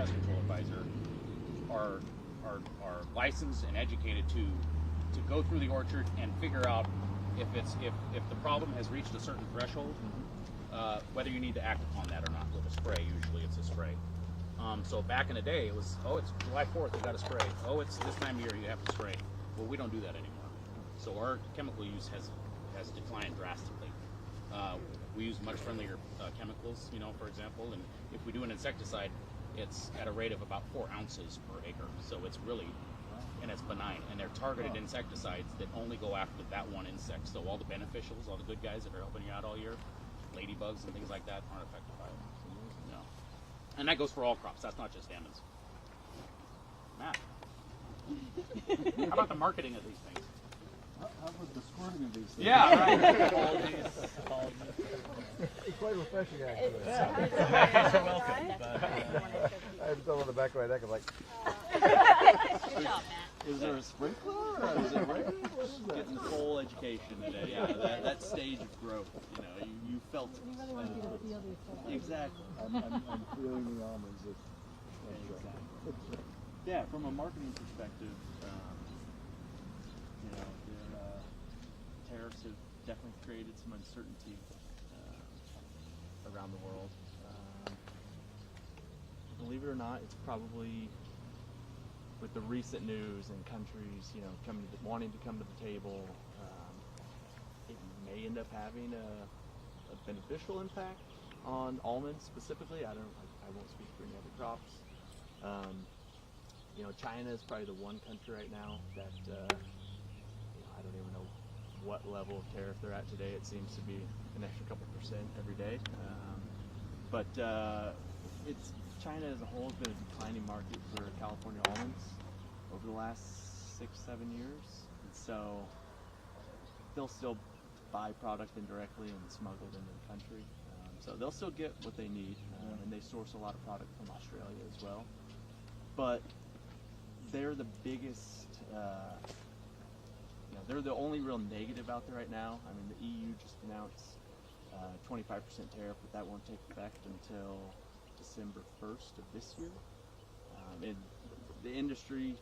pest control advisor are licensed and educated to go through the orchard and figure out if the problem has reached a certain threshold, whether you need to act upon that or not with a spray. Usually it's a spray. So back in the day, it was, oh, it's July 4th, you got to spray. Oh, it's this time of year, you have to spray. Well, we don't do that anymore. So our chemical use has declined drastically. We use much friendlier chemicals, for example, and if we do an insecticide, it's at a rate of about 4 ounces per acre. So it's really, and it's benign. And they're targeted insecticides that only go after that one insect. So all the beneficials, all the good guys that are helping you out all year, ladybugs and things like that, aren't affected by it. No. And that goes for all crops. That's not just almonds. Matt, how about the marketing of these things? How about the squirting of these things? Yeah, right. It's quite refreshing, actually. You're welcome. I have something on the back of my neck. I'm like, Good job, Matt. Is there a sprinkler? Or is it raining? What is that? Getting the full education today. Yeah, that stage of growth. You felt it. You really want to get a feel these things. Exactly. I'm feeling the almonds. Exactly. Yeah, from a marketing perspective, the tariffs have definitely created some uncertainty around the world. Believe it or not, it's probably with the recent news and countries, wanting to come to the table, it may end up having a beneficial impact on almonds specifically. I won't speak for any other crops. China is probably the one country right now that I don't even know what level of tariff they're at today. It seems to be an extra couple percent every day. But China as a whole has been a declining market for California almonds over the last 6-7 years. And so they'll still buy product indirectly and smuggle it into the country. So they'll still get what they need, and they source a lot of product from Australia as well. But they're the biggest, they're the only real negative out there right now. I mean, the EU just announced 25% tariff, but that won't take effect until December 1st of this year. In the industry,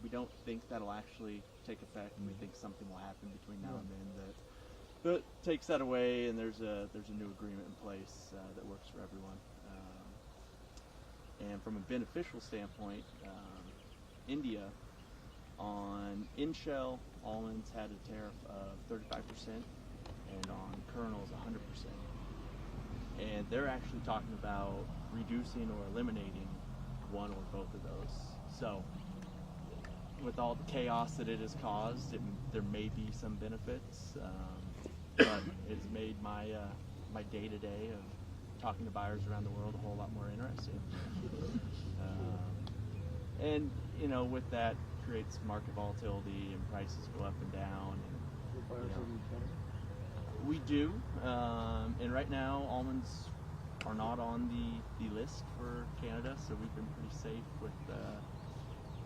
we don't think that'll actually take effect, and we think something will happen between now and then that takes that away, and there's a new agreement in place that works for everyone. And from a beneficial standpoint, India on in-shell almonds had a tariff of 35%, and on kernels 100%. And they're actually talking about reducing or eliminating one or both of those. So with all the chaos that it has caused, there may be some benefits, but it's made my day-to-day of talking to buyers around the world a whole lot more interesting. And with that creates market volatility and prices go up and down. We do, and right now almonds are not on the list for Canada, so we've been pretty safe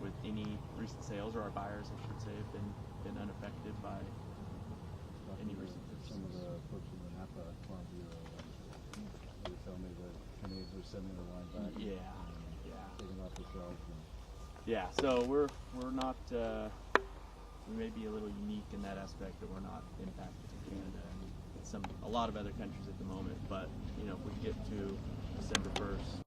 with any recent sales, or our buyers, I should say, have been unaffected by any recent purchases. Some of the folks in the Napa Farm Bureau, they tell me that Canadians are sending the line back. Taking off the shelves. Yeah, so we're not. We may be a little unique in that aspect that we're not impacted in Canada and a lot of other countries at the moment. But if we get to December 1st.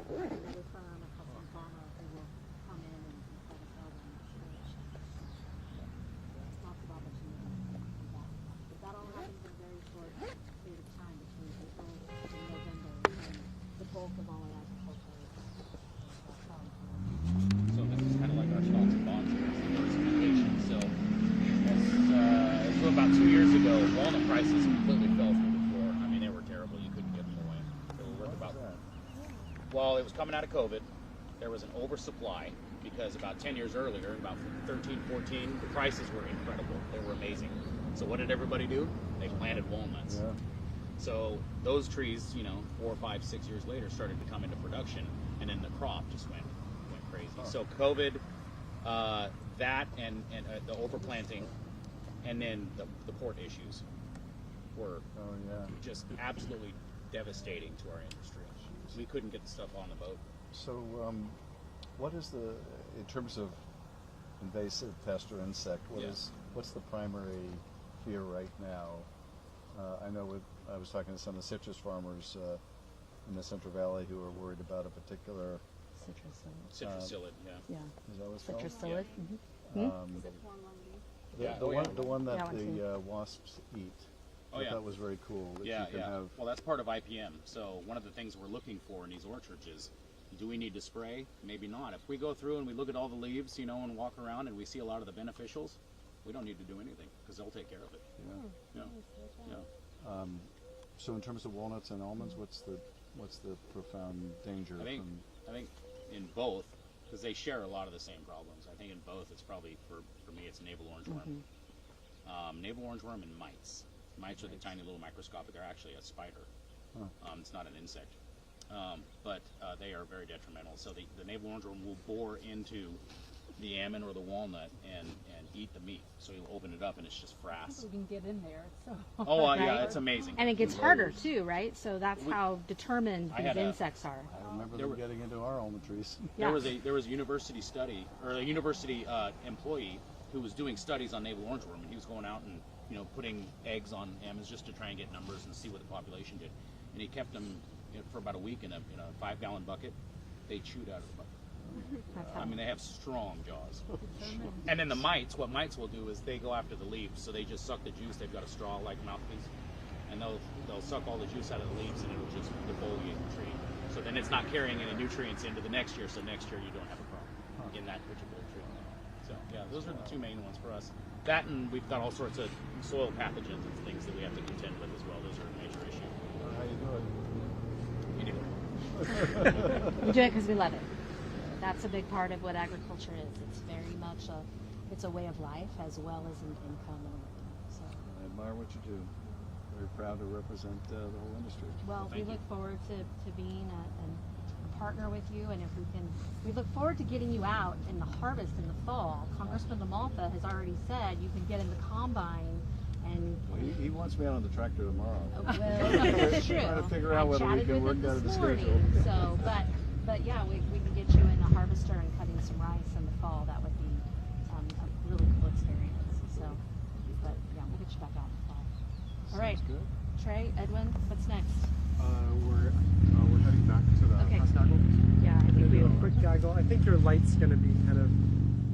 With a custom farmer who will come in and try to sell them. Lots of opportunity. But that all happens in a very short period of time between April and November, and the bulk of all our agriculture is So this is kind of like our stocks and bonds here, it's diversification. So so about 2 years ago, walnut prices completely fell through the floor. I mean, they were terrible. You couldn't get them away. They were worth about. Well, it was coming out of COVID. There was an oversupply because about 10 years earlier, about 13, 14, the prices were incredible. They were amazing. So what did everybody do? They planted walnuts. Yeah. So those trees, 4, 5, 6 years later, started to come into production, and then the crop just went crazy. So COVID, that and the overplanting, and then the port issues were just absolutely devastating to our industry. We couldn't get the stuff on the boat. So, what is in terms of invasive pest or insect, what's the primary fear right now? I know I was talking to some of the citrus farmers in the Central Valley who are worried about a particular Citrus psyllid, Yeah. Is that what it's called? Citrus psyllid. The one that the wasps eat. Oh, That was very cool. That Yeah, you can yeah. have, Well, that's part of IPM. So one of the things we're looking for in these orchards is, do we need to spray? Maybe not. If we go through and we look at all the leaves, and walk around and we see a lot of the beneficials, we don't need to do anything because they'll take care of it. So in terms of walnuts and almonds, what's the profound danger? I think in both, because they share a lot of the same problems. I think in both, it's probably for me, it's navel orange worm, navel orange worm, and mites. Mites are the tiny little microscopic. They're actually a spider. It's not an insect, but they are very detrimental. So the navel orange worm will bore into the almond or the walnut and eat the meat. So you'll open it up and it's just frass. We can get in there. So. Yeah, it's amazing. And it gets harder too, right? So that's how determined these insects are. I remember them getting into our almond trees. There was a university study, or a university employee who was doing studies on navel orange worm, and he was going out and putting eggs on almonds just to try and get numbers and see what the population did. And he kept them for about a week in a 5-gallon bucket. They chewed out of the bucket. I mean, they have strong jaws. And then what mites will do is they go after the leaves, so they just suck the juice. They've got a straw-like mouthpiece, and they'll suck all the juice out of the leaves, and it'll just defoliate the tree. So then it's not carrying any nutrients into the next year, so next year you don't have a problem in that particular tree. So yeah, those are the two main ones for us. That, and we've got all sorts of soil pathogens and things that we have to contend with as well. Those are a major issue. How you doing? You do. We do it because we love it. That's a big part of what agriculture is. It's very much a way of life as well as an income and everything. So. I admire what you do. Very proud to represent the whole industry. Well, we look forward to being a partner with you, and we look forward to getting you out in the harvest in the fall. Congressman LaMalfa has already said you can get in the combine and. Well, he wants me out on the tractor tomorrow. Well, that's true. Trying to figure out whether we can work out of the schedule. So, but yeah, we can get you in a harvester and cutting some rice in the fall. That would be a really cool experience. So, but yeah, we'll get you back out in the fall. All right, Sounds good. Trey, Edwin, what's next? We're heading back to the press gaggle. Yeah, I think we will. Quick gaggle. I think your light's going to be kind of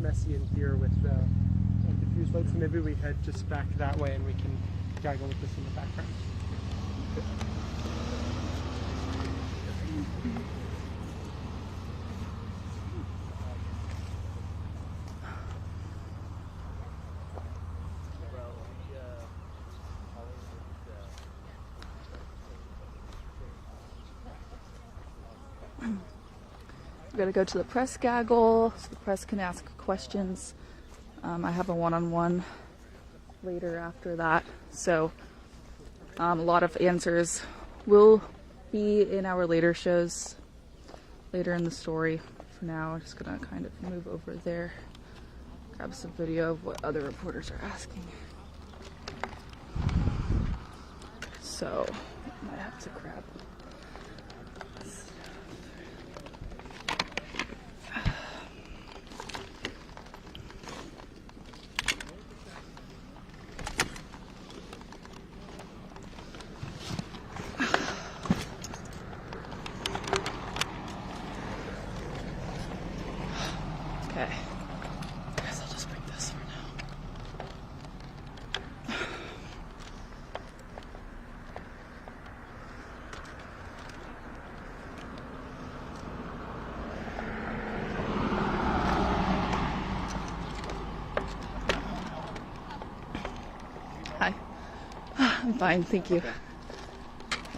messy in here with the diffuse lights. So maybe we head just back that way and we can gaggle with this in the background. We're going to go to the press gaggle so the press can ask questions. I have a one-on-one later after that. So a lot of answers will be in our later shows, later in the story. For now, I'm just going to kind of move over there, grab some video of what other reporters are asking. So I might have to grab I'm fine, thank you. Okay.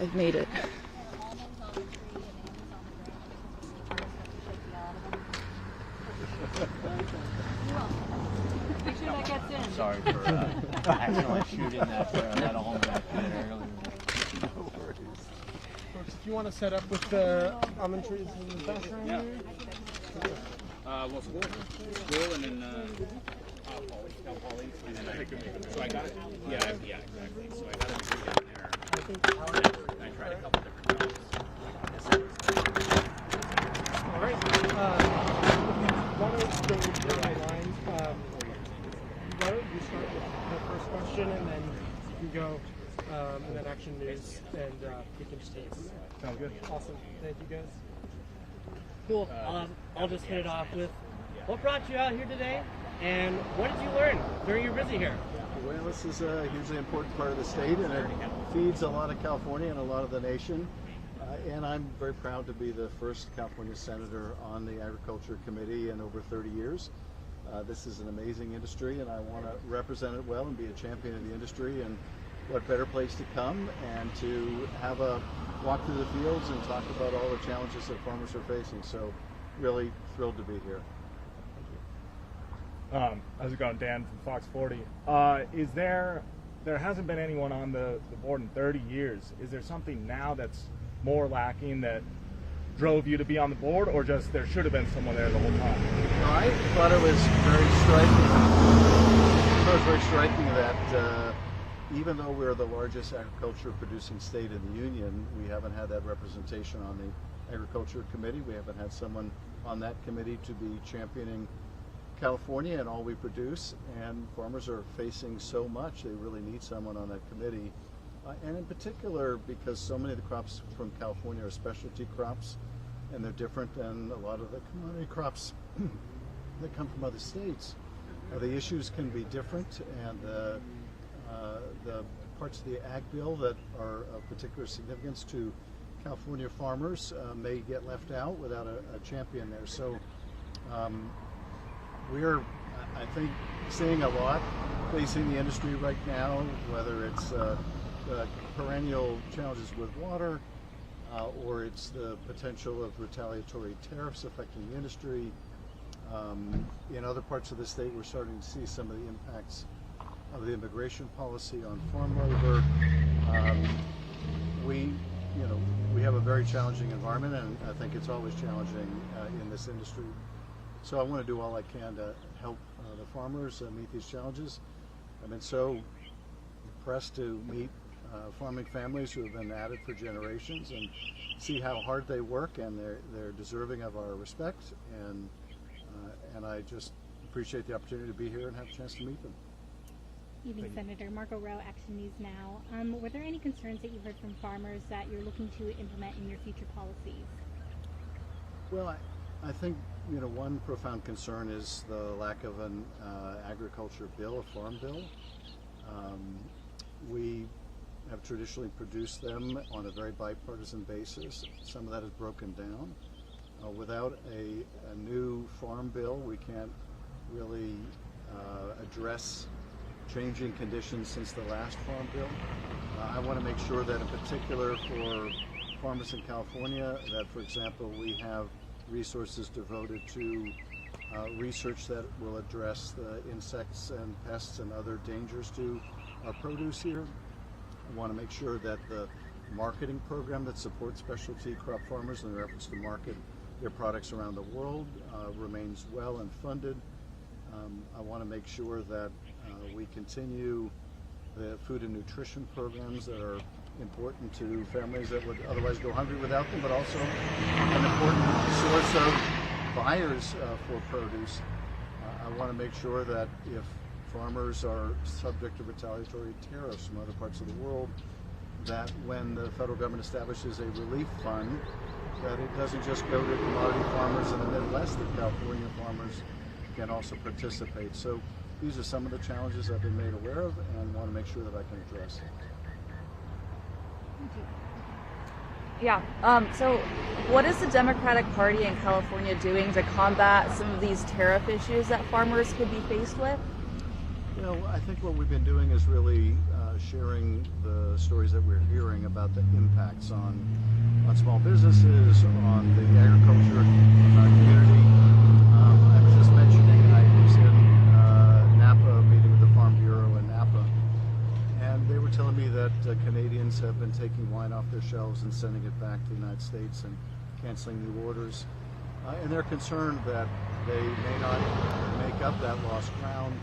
I've made it. Almonds on the tree and almonds on the ground because the harvest have to shake you out of them. You're welcome. Make sure that gets in. Sorry for accidentally shooting that almond earlier. Folks, if you want to set up with the almond trees in the background Yeah. here. Well, school, and then Cal Poly, and then so I got it. Yeah, exactly. So I got a tree down there. I tried a couple different jobs. All right. Why don't go through my lines? Why don't you start with the first question, and then you can go, and then action news, and we can just take it from there. Sounds good. Awesome. Thank you, guys. Cool. I'll just hit it off with what brought you out here today, and what did you learn during your visit here? Well, this is a hugely important part of the state, and it feeds a lot of California and a lot of the nation. And I'm very proud to be the first California senator on the Agriculture Committee in over 30 years. This is an amazing industry, and I want to represent it well and be a champion of the industry. And what better place to come and to have a walk through the fields and talk about all the challenges that farmers are facing. So really thrilled to be here. How's it going, Dan from Fox 40? Is there hasn't been anyone on the board in 30 years. Is there something now that's more lacking that drove you to be on the board, or just there should have been someone there the whole time? I thought it was very striking that even though we're the largest agriculture producing state in the union, we haven't had that representation on the Agriculture Committee. We haven't had someone on that committee to be championing California and all we produce, and farmers are facing so much. They really need someone on that committee. And in particular, because so many of the crops from California are specialty crops, and they're different than a lot of the commodity crops that come from other states. The issues can be different, and the parts of the Ag Bill that are of particular significance to California farmers may get left out without a champion there. So we're, I think, seeing a lot facing the industry right now, whether it's the perennial challenges with water, or it's the potential of retaliatory tariffs affecting the industry. In other parts of the state, we're starting to see some of the impacts of the immigration policy on farm labor. We have a very challenging environment, and I think it's always challenging in this industry. So I want to do all I can to help the farmers meet these challenges. I've been so impressed to meet farming families who have been at it for generations and see how hard they work, and they're deserving of our respect, and I just appreciate the opportunity to be here and have a chance to meet them. Evening, Senator. Margot Rowe, Action News Now. Were there any concerns that you heard from farmers that you're looking to implement in your future policies? Well, I think one profound concern is the lack of an agriculture bill, a farm bill. We have traditionally produced them on a very bipartisan basis. Some of that is broken down. Without a new farm bill, we can't really address changing conditions since the last farm bill. I want to make sure that in particular for farmers in California, that for example we have resources devoted to research that will address the insects and pests and other dangers to our produce here. I want to make sure that the marketing program that supports specialty crop farmers in their efforts to market their products around the world remains well and funded. I want to make sure that we continue the food and nutrition programs that are important to families that would otherwise go hungry without them, but also an important source of buyers for produce. I want to make sure that if farmers are subject to retaliatory tariffs from other parts of the world, that when the federal government establishes a relief fund, that it doesn't just go to commodity farmers in the Midwest, that California farmers can also participate. So these are some of the challenges I've been made aware of and want to make sure that I can address. Yeah. So what is the Democratic Party in California doing to combat some of these tariff issues that farmers could be faced with? I think what we've been doing is really sharing the stories that we're hearing about the impacts on small businesses, on the agriculture community. I was just mentioning, I was in Napa, meeting with the Farm Bureau in Napa, and they were telling me that Canadians have been taking wine off their shelves and sending it back to the United States and canceling new orders. And they're concerned that they may not make up that lost ground.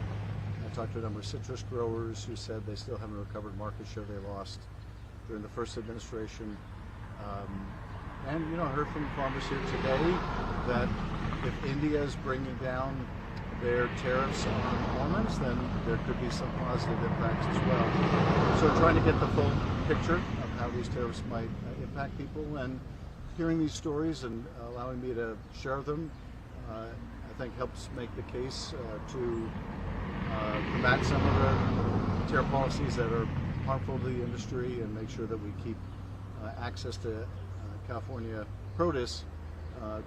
I talked to a number of citrus growers who said they still haven't recovered market share they lost during the first administration. And I heard from farmers here today that if India is bringing down their tariffs on almonds, then there could be some positive impacts as well. So trying to get the full picture of how these tariffs might impact people, and hearing these stories and allowing me to share them, I think helps make the case to combat some of the tariff policies that are harmful to the industry and make sure that we keep access to California produce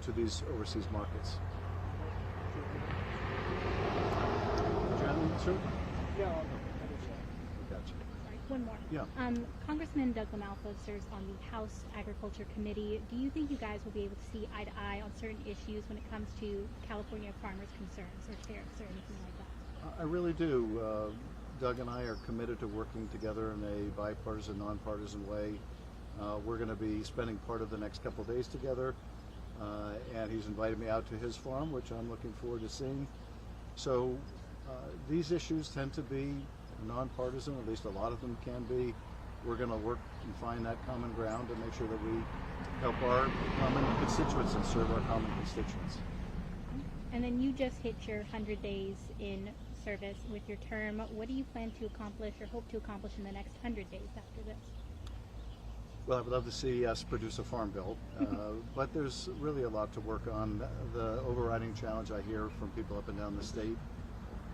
to these overseas markets. Sure. Yeah. Gotcha. Sorry, one more. Yeah. Congressman Doug LaMalfa serves on the House Agriculture Committee. Do you think you guys will be able to see eye to eye on certain issues when it comes to California farmers' concerns or tariffs or anything like that? I really do. Doug and I are committed to working together in a bipartisan, nonpartisan way. We're going to be spending part of the next couple of days together, and he's invited me out to his farm, which I'm looking forward to seeing. So these issues tend to be nonpartisan, at least a lot of them can be. We're going to work and find that common ground to make sure that we help our common constituents and serve our common constituents. And then you just hit your 100 days in service with your term. What do you plan to accomplish or hope to accomplish in the next 100 days after this? Well, I would love to see us produce a farm bill, but there's really a lot to work on. The overriding challenge I hear from people up and down the state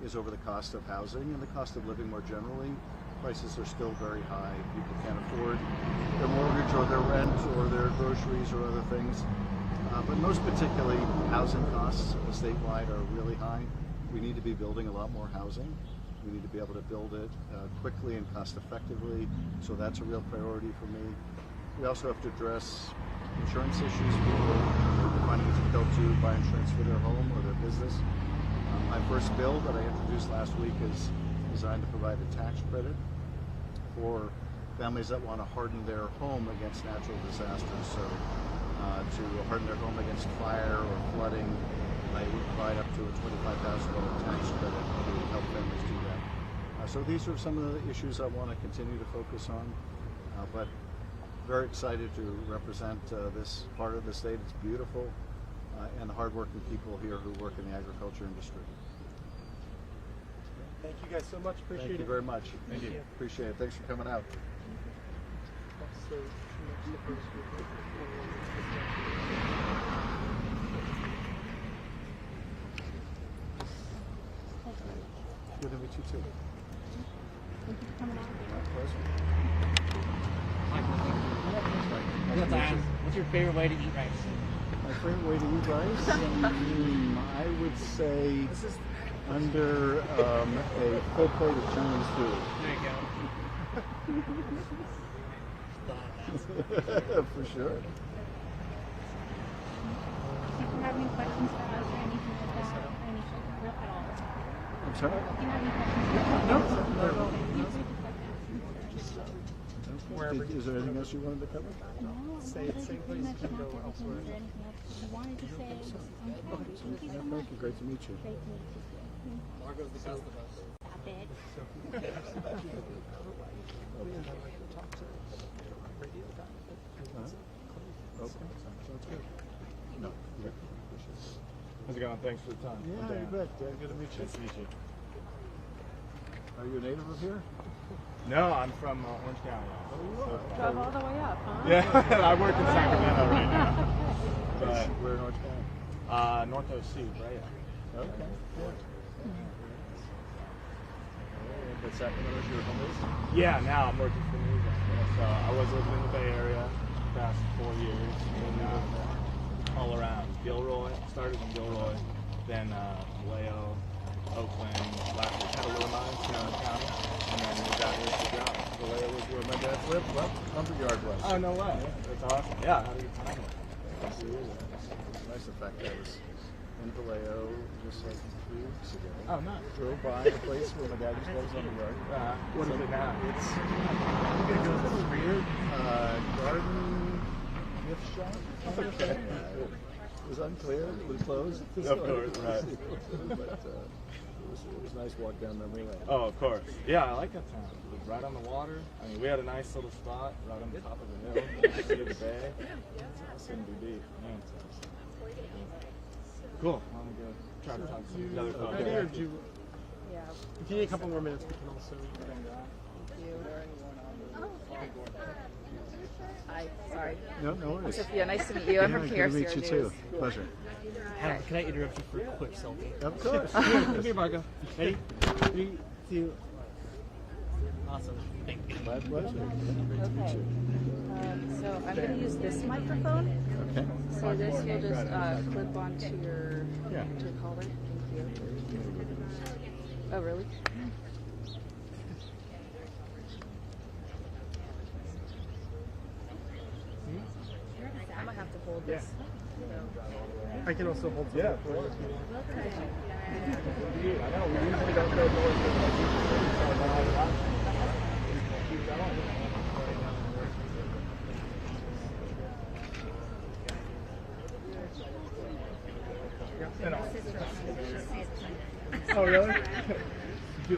is over the cost of housing and the cost of living more generally. Prices are still very high. People can't afford their mortgage or their rent or their groceries or other things. But most particularly, housing costs statewide are really high. We need to be building a lot more housing. We need to be able to build it quickly and cost effectively. So that's a real priority for me. We also have to address insurance issues. People are finding it difficult to buy insurance for their home or their business. My first bill that I introduced last week is designed to provide a tax credit for families that want to harden their home against natural disasters. So to harden their home against fire or flooding, I would provide up to a $25,000 tax credit to help families do that. So these are some of the issues I want to continue to focus on, but very excited to represent this part of the state. It's beautiful, and the hardworking people here who work in the agriculture industry. Thank you guys so much. Appreciate it. Thank you very much. Thank you. Appreciate it. Thanks for coming out. Good to meet you too. Thank you for coming out. My pleasure. I got to ask, what's your favorite way to eat rice? My favorite way to eat rice? I would say under a full plate of Chinese food. There you go. For sure. If you have any questions for us or anything like that, or anything real at all. I'm sorry? If you have any questions for us, No. feel free to Is there anything else you wanted to cover? No, Say pretty place, much you can go knocked elsewhere. everything. Is there anything else you wanted to say? Okay, thank you so much. Thank you. Great to meet you. Great to meet you. Margot's the best of us. Stop it. Okay. Sounds good. No. Yeah. Appreciate it. How's it going? Thanks for the time. I'm Yeah, you Dan. bet. Dan, good to meet you. Nice to meet you. Are you a native of here? No, I'm from Orange County. Drove all the way up, huh? Yeah, I work in Sacramento right now. But Where in Orange County? North OC, right? Okay. Good. But Sacramento's your home base? Yeah, now I'm working for news. So I was living in the Bay Area the past 4 years, and now I'm all around. Gilroy, started in Gilroy, then Vallejo, Oakland, last year Petaluma, Sonoma County, and then we got here to job. Vallejo was where my dad lived. Well, lumberyard was. Oh, no way. That's awesome. Yeah, how do you find it? It's nice the fact that I was in Vallejo just like 3 weeks ago. Oh, nice. Drove by the place where my dad used to live on the yard. What is it now? It's a weird garden gift shop. Okay. It was unclear. It was closed. Of course, right. But it was a nice walk down memory lane. Oh, of course. Yeah, I like that town. It was right on the water. I mean, we had a nice little spot right on the top of the hill. See the bay. It's going to be deep. Man, it's awesome. Cool. I'm going to go try to talk to the other folks. Ready, or do you, if you need a couple more minutes, we can also. Hi, sorry. No worries. Sophia, nice to meet you. I'm from Good to KRCR meet you News. too. Pleasure. Can I interrupt you for a quick selfie? Of course. Come here, Margo. Ready? 3, 2. Awesome. Thank you. My pleasure. Okay. So I'm going to use this microphone. Okay. So this will just clip onto your collar. Thank you. Oh, really? I might have to hold this. I can also hold. Yeah, of course. I know, we usually don't go north Oh, really? You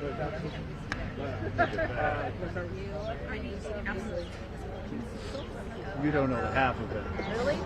don't know the half of it. Really?